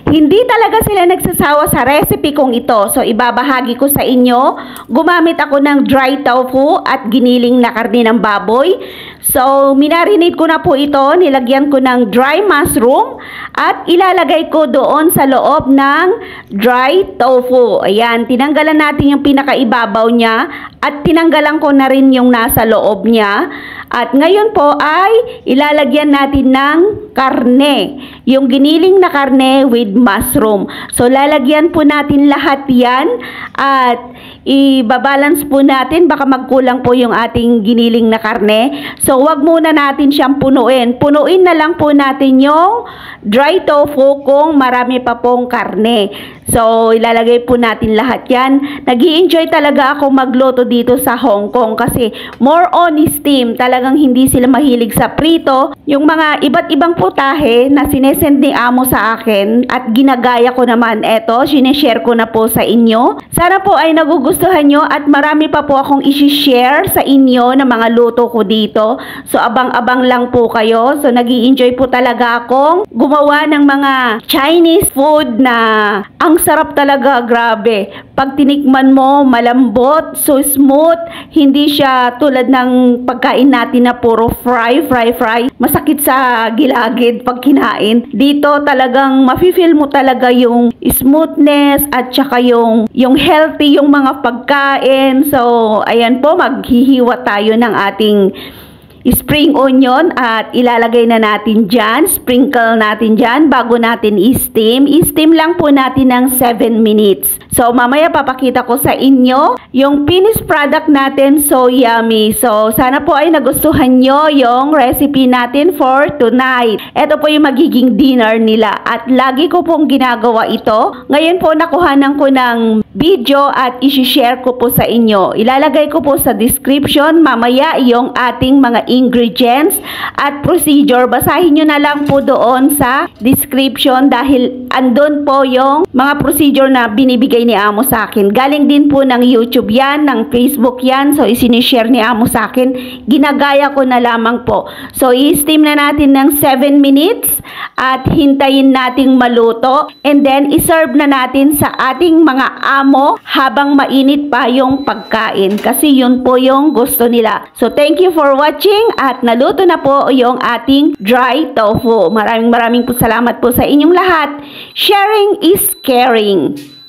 Hindi talaga sila nagsasawa sa recipe kong ito. So, ibabahagi ko sa inyo. Gumamit ako ng dry tofu at giniling na karne ng baboy. So, minarinate ko na po ito. Nilagyan ko ng dry mushroom at ilalagay ko doon sa loob ng dry tofu. Ayan, tinanggalan natin yung pinakaibabaw niya at tinanggalan ko na rin yung nasa loob niya. At ngayon po ay ilalagyan natin ng karne. Yung giniling na karne with mushroom. So, lalagyan po natin lahat yan at ibabalance po natin. Baka magkulang po yung ating giniling na karne. So, wag muna natin siyang punuin. Punuin na lang po natin yung dry tofu kung marami pa pong karne. So, ilalagay po natin lahat yan. Nag-i-enjoy talaga ako magluto dito sa Hong Kong kasi more on steam. Talagang hindi sila mahilig sa prito. Yung mga iba't ibang putahe na sinesend ni amo sa akin at ginagaya ko naman, eto, sineshare ko na po sa inyo. Sana po ay nagugustuhan nyo at marami pa po akong isi-share sa inyo na mga luto ko dito. So, abang-abang lang po kayo. So, nag-i-enjoy po talaga akong gumawa ng mga Chinese food na ang sarap talaga, grabe. Pag tinikman mo, malambot, so smooth. Hindi siya tulad ng pagkain natin na puro fry. Masakit sa gilagid pag kinain. Dito talagang mafe-feel mo talaga yung smoothness at saka yung healthy yung mga pagkain. So, ayan po, maghihiwa tayo ng ating spring onion at ilalagay na natin dyan, sprinkle natin dyan bago natin i-steam. I-steam lang po natin ng 7 minutes. So, mamaya papakita ko sa inyo yung finished product natin. So, yummy. So, sana po ay nagustuhan nyo yung recipe natin for tonight. Ito po yung magiging dinner nila at lagi ko pong ginagawa ito. Ngayon po, nakuhanan ko ng video at isi-share ko po sa inyo. Ilalagay ko po sa description mamaya yung ating mga ingredients at procedure. Basahin nyo na lang po doon sa description dahil andun po yung mga procedure na binibigay ni amo sa akin. Galing din po ng YouTube yan, ng Facebook yan. So, isinishare ni amo sa akin. Ginagaya ko na lamang po. So, i-steam na natin ng 7 minutes at hintayin nating maluto. And then, iserve na natin sa ating mga amo habang mainit pa yung pagkain. Kasi yun po yung gusto nila. So, thank you for watching. At naluto na po yung ating dry tofu. Maraming po salamat po sa inyong lahat. Sharing is caring.